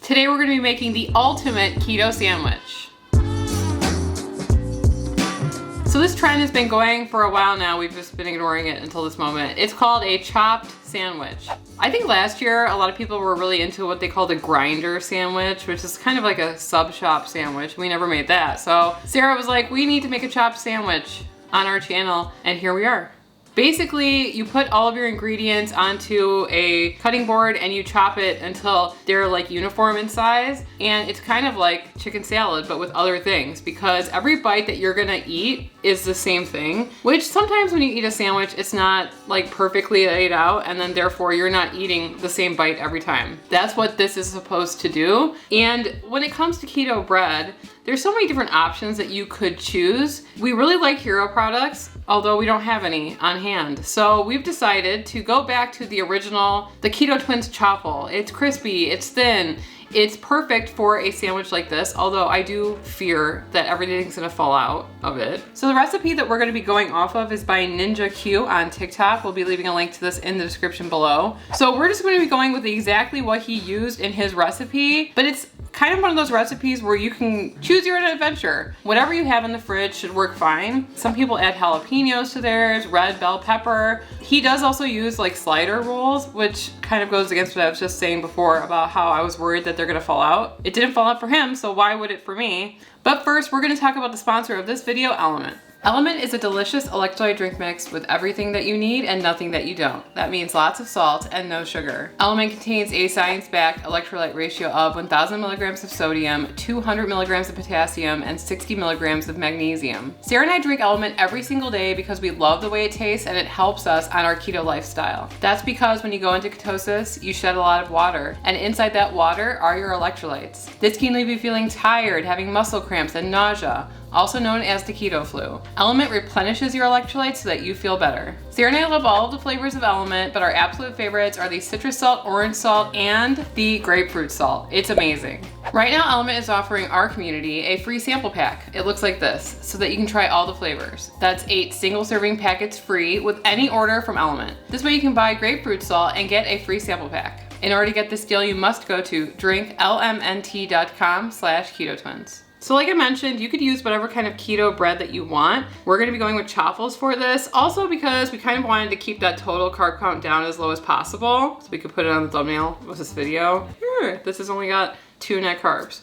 Today we're going to be making the ultimate keto sandwich. So this trend has been going for a while now. We've just been ignoring it until this moment. It's called a chopped sandwich. I think last year a lot of people were really into what they called a grinder sandwich, which is kind of like a sub shop sandwich. We never made that. So Sarah was like, we need to make a chopped sandwich on our channel, and here we are. Basically, you put all of your ingredients onto a cutting board and you chop it until they're like uniform in size. And it's kind of like chicken salad, but with other things, because every bite that you're gonna eat is the same thing, which sometimes when you eat a sandwich, it's not like perfectly laid out, and then therefore you're not eating the same bite every time. That's what this is supposed to do. And when it comes to keto bread, there's so many different options that you could choose. We really like Hero products, although we don't have any on hand. So we've decided to go back to the original, the Keto Twins Choffle. It's crispy, it's thin, it's perfect for a sandwich like this, although I do fear that everything's gonna fall out of it. So the recipe that we're gonna be going off of is by Ninja Q on TikTok. We'll be leaving a link to this in the description below. So we're just gonna be going with exactly what he used in his recipe, but it's kind of one of those recipes where you can choose your own adventure. Whatever you have in the fridge should work fine. Some people add jalapenos to theirs, red bell pepper. He does also use like slider rolls, which kind of goes against what I was just saying before about how I was worried that they're gonna fall out. It didn't fall out for him, so why would it for me? But first, we're gonna talk about the sponsor of this video, Element. Element is a delicious electrolyte drink mix with everything that you need and nothing that you don't. That means lots of salt and no sugar. Element contains a science-backed electrolyte ratio of 1,000 milligrams of sodium, 200 milligrams of potassium, and 60 milligrams of magnesium. Sarah and I drink Element every single day because we love the way it tastes and it helps us on our keto lifestyle. That's because when you go into ketosis, you shed a lot of water, and inside that water are your electrolytes. This can leave you feeling tired, having muscle cramps, and nausea, also known as the keto flu. Element replenishes your electrolytes so that you feel better. Sarah and I love all of the flavors of Element, but our absolute favorites are the citrus salt, orange salt, and the grapefruit salt. It's amazing. Right now, Element is offering our community a free sample pack. It looks like this, so that you can try all the flavors. That's 8 single serving packets free with any order from Element. This way you can buy grapefruit salt and get a free sample pack. In order to get this deal, you must go to drinklmnt.com/ketotwins. So like I mentioned, you could use whatever kind of keto bread that you want. We're gonna be going with chaffles for this, also because we kind of wanted to keep that total carb count down as low as possible, so we could put it on the thumbnail of this video. This has only got 2 net carbs.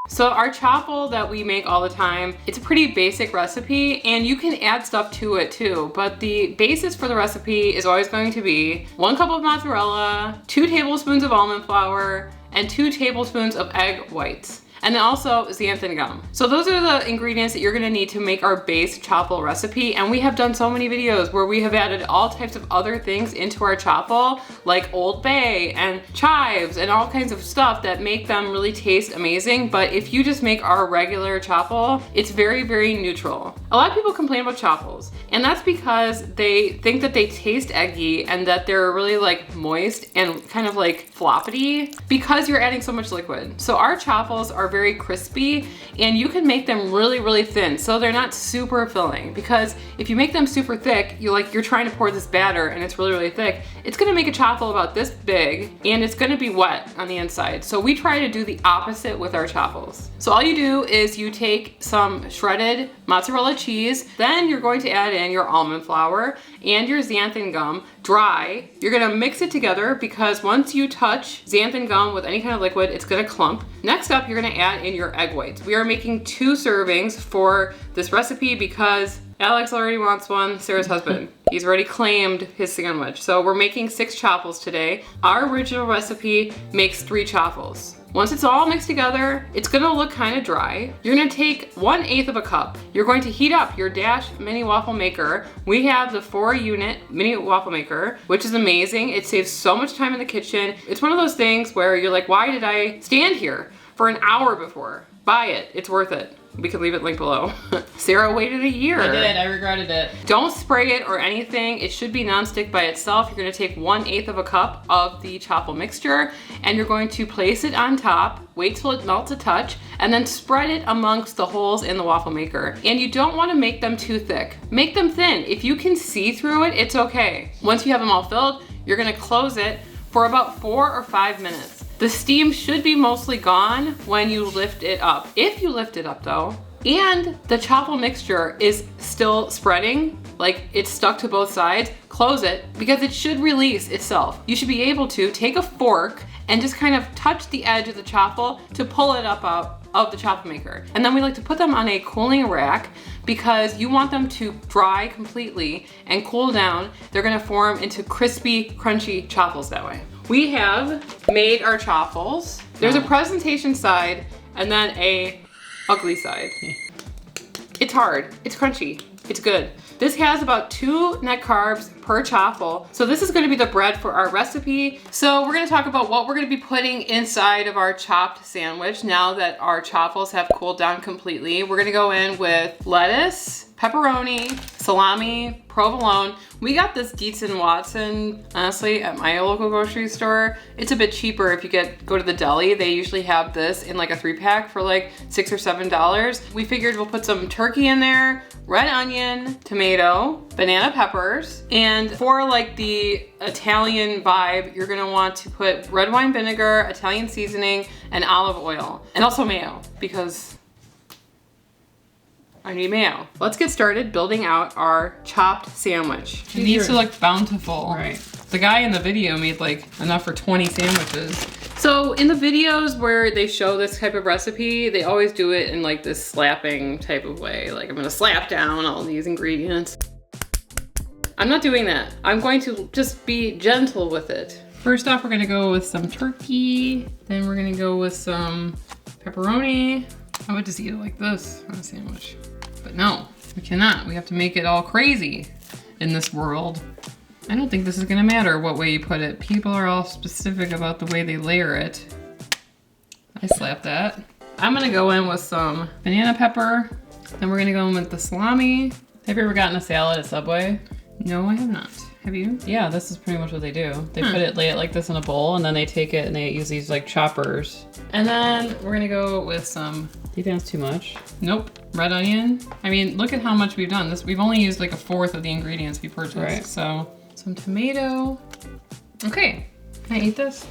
So our chaffle that we make all the time, it's a pretty basic recipe, and you can add stuff to it too, but the basis for the recipe is always going to be 1 cup of mozzarella, 2 tablespoons of almond flour, and 2 tablespoons of egg whites. And then also xanthan gum. So those are the ingredients that you're gonna need to make our base chaffle recipe. And we have done so many videos where we have added all types of other things into our chaffle, like Old Bay and chives and all kinds of stuff that make them really taste amazing. But if you just make our regular chaffle, it's very, very neutral. A lot of people complain about chaffles, and that's because they think that they taste eggy and that they're really like moist and kind of like floppity because you're adding so much liquid. So our chaffles are very crispy, and you can make them really, really thin, so they're not super filling, because if you make them super thick, you're trying to pour this batter and it's really, really thick, it's gonna make a chaffle about this big and it's gonna be wet on the inside. So we try to do the opposite with our chaffles. So all you do is you take some shredded mozzarella cheese, then you're going to add in your almond flour and your xanthan gum dry. You're gonna mix it together, because once you touch xanthan gum with any kind of liquid, it's gonna clump. Next up, you're gonna add in your egg whites. We are making 2 servings for this recipe because Alex already wants one, Sarah's husband. He's already claimed his sandwich. So we're making 6 chaffles today. Our original recipe makes 3 chaffles. Once it's all mixed together, it's gonna look kind of dry. You're gonna take 1/8 of a cup. You're going to heat up your Dash mini waffle maker. We have the 4-unit mini waffle maker, which is amazing. It saves so much time in the kitchen. It's one of those things where you're like, why did I stand here for an hour before? Buy it, it's worth it. We can leave it linked below. Sarah waited a year. I did, I regretted it. Don't spray it or anything. It should be nonstick by itself. You're gonna take 1/8 of a cup of the chaffle mixture, and you're going to place it on top, wait till it melts a touch, and then spread it amongst the holes in the waffle maker. And you don't wanna make them too thick. Make them thin. If you can see through it, it's okay. Once you have them all filled, you're gonna close it for about 4 or 5 minutes. The steam should be mostly gone when you lift it up. If you lift it up though, and the chaffle mixture is still spreading, like it's stuck to both sides, close it because it should release itself. You should be able to take a fork and just kind of touch the edge of the chaffle to pull it up out of the chaffle maker. And then we like to put them on a cooling rack because you want them to dry completely and cool down. They're gonna form into crispy, crunchy chaffles that way. We have made our chaffles. There's a presentation side and then a ugly side. It's hard, it's crunchy, it's good. This has about 2 net carbs per chaffle. So this is gonna be the bread for our recipe. So we're gonna talk about what we're gonna be putting inside of our chopped sandwich now that our chaffles have cooled down completely. We're gonna go in with lettuce, pepperoni, salami, provolone. We got this Dietz & Watson, honestly, at my local grocery store. It's a bit cheaper if you go to the deli. They usually have this in like a 3-pack for like $6 or $7. We figured we'll put some turkey in there, red onion, tomato, banana peppers, and for like the Italian vibe, you're gonna want to put red wine vinegar, Italian seasoning, and olive oil, and also mayo, because I need mayo. Let's get started building out our chopped sandwich. It needs to look bountiful. Right. The guy in the video made like enough for 20 sandwiches. So in the videos where they show this type of recipe, they always do it in like this slapping type of way. Like I'm gonna slap down all these ingredients. I'm not doing that. I'm going to just be gentle with it. First off, we're gonna go with some turkey. Then we're gonna go with some pepperoni. I would just eat it like this on a sandwich. But no, we cannot. We have to make it all crazy in this world. I don't think this is gonna matter what way you put it. People are all specific about the way they layer it. I slapped that. I'm gonna go in with some banana pepper. Then we're gonna go in with the salami. Have you ever gotten a salad at Subway? No, I have not. Have you? Yeah, this is pretty much what they do. They lay it like this in a bowl, and then they take it and they use these like choppers. And then we're gonna go with some, do you think that's too much? Nope, red onion. I mean, look at how much we've done. We've only used like 1/4 of the ingredients we purchased. Right. So, some tomato. Okay, can I eat this?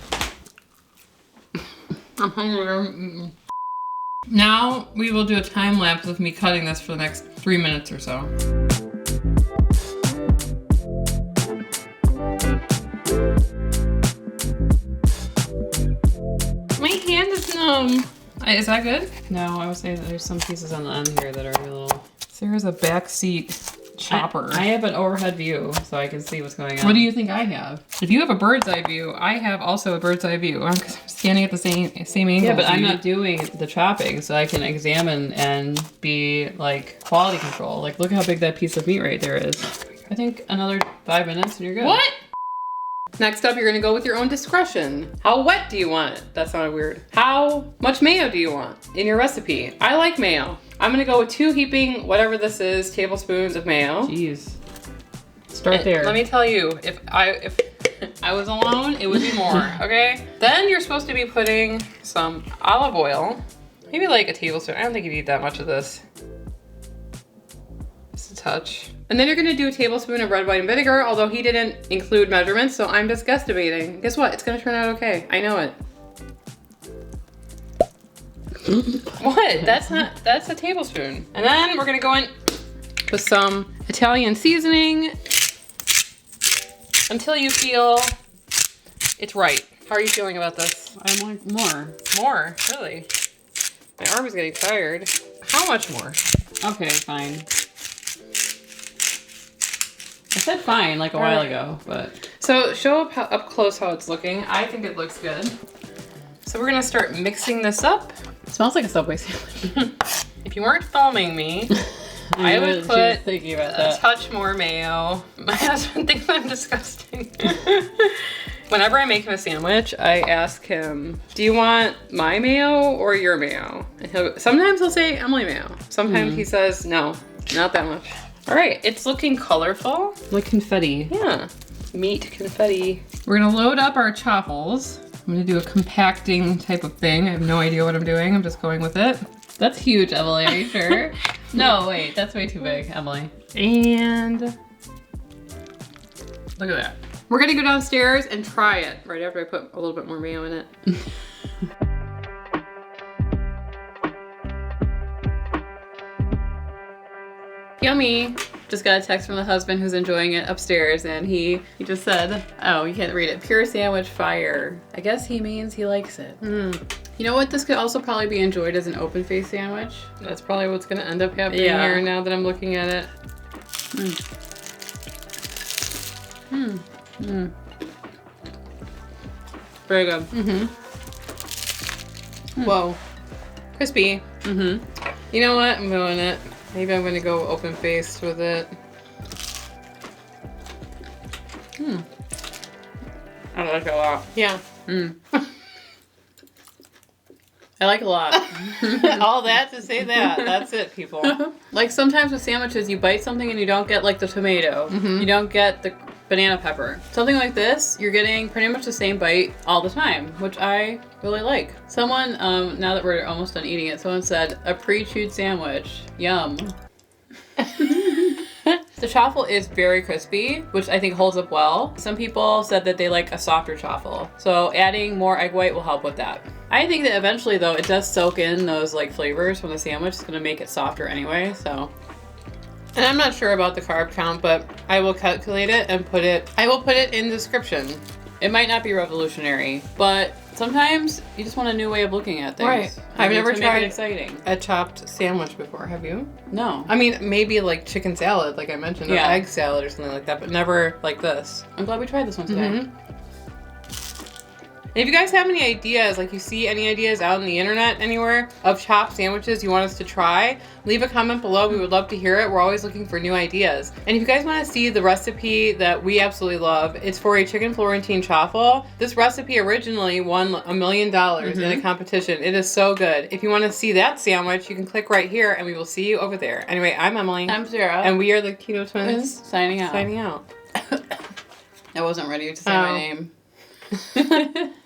I'm hungry. Now we will do a time lapse of me cutting this for the next 3 minutes or so. My hand is numb. Is that good? No, I would say that there's some pieces on the end here that are a little... Sarah's a backseat chopper. I have an overhead view, so I can see what's going on. What do you think I have? If you have a bird's eye view, I have also a bird's eye view. Because I'm standing at the same angle. Yeah, but I'm not doing the chopping, so I can examine and be like quality control. Like, look how big that piece of meat right there is. I think another 5 minutes and you're good. What? Next up, you're gonna go with your own discretion. How wet do you want it? That sounded weird. How much mayo do you want in your recipe? I like mayo. I'm gonna go with 2 heaping, whatever this is, tablespoons of mayo. Jeez. Start there. Let me tell you, if I was alone, it would be more, okay? Then you're supposed to be putting some olive oil, maybe like a tablespoon. I don't think you'd eat that much of this. Just a touch. And then you're gonna do a tablespoon of red wine vinegar, although he didn't include measurements, so I'm just guesstimating. Guess what? It's gonna turn out okay. I know it. What? That's a tablespoon. And then we're gonna go in with some Italian seasoning until you feel it's right. How are you feeling about this? I want more. More? Really? My arm is getting tired. How much more? Okay, fine. I said fine like a while ago, but... So show up close how it's looking. I think it looks good. So we're gonna start mixing this up. It smells like a Subway sandwich. If you weren't filming me, I would put a touch more mayo. My husband thinks I'm disgusting. Whenever I make him a sandwich, I ask him, do you want my mayo or your mayo? And sometimes he'll say Emily mayo. Sometimes he says, no, not that much. All right, it's looking colorful. Like confetti. Yeah, meat confetti. We're gonna load up our chaffles. I'm gonna do a compacting type of thing. I have no idea what I'm doing. I'm just going with it. That's huge, Emily, are you sure? No, wait, that's way too big, Emily. And look at that. We're gonna go downstairs and try it right after I put a little bit more mayo in it. Yummy. Just got a text from the husband who's enjoying it upstairs, and he just said, oh, you can't read it. Pure sandwich fire. I guess he means he likes it. You know what? This could also probably be enjoyed as an open face sandwich. That's probably what's gonna end up happening here now that I'm looking at it. Very good. Whoa. Crispy. You know what? I'm going it. Maybe I'm gonna go open faced with it. I like it a lot. Yeah. I like it a lot. All that to say that. That's it, people. Like sometimes with sandwiches, you bite something and you don't get like the tomato. You don't get the banana pepper. Something like this, you're getting pretty much the same bite all the time, which I really like. Someone, now that we're almost done eating it, someone said, a pre-chewed sandwich. Yum. The chaffle is very crispy, which I think holds up well. Some people said that they like a softer chaffle. So adding more egg white will help with that. I think that eventually though, it does soak in those like flavors from the sandwich. It's gonna make it softer anyway, so. And I'm not sure about the carb count, but I will calculate it and I will put it in the description. It might not be revolutionary, but sometimes you just want a new way of looking at things. Right. I've never tried exciting. a chopped sandwich before, have you? No. I mean, maybe like chicken salad, like I mentioned, or egg salad or something like that, but never like this. I'm glad we tried this one today. If you guys have any ideas, like you see any ideas out on the internet anywhere of chopped sandwiches you want us to try, leave a comment below. We would love to hear it. We're always looking for new ideas. And if you guys want to see the recipe that we absolutely love, it's for a chicken Florentine chaffle. This recipe originally won $1 million in a competition. It is so good. If you want to see that sandwich, you can click right here and we will see you over there. Anyway, I'm Emily. I'm Sarah. And we are the Keto Twins. Signing out. Signing out. I wasn't ready to say my name.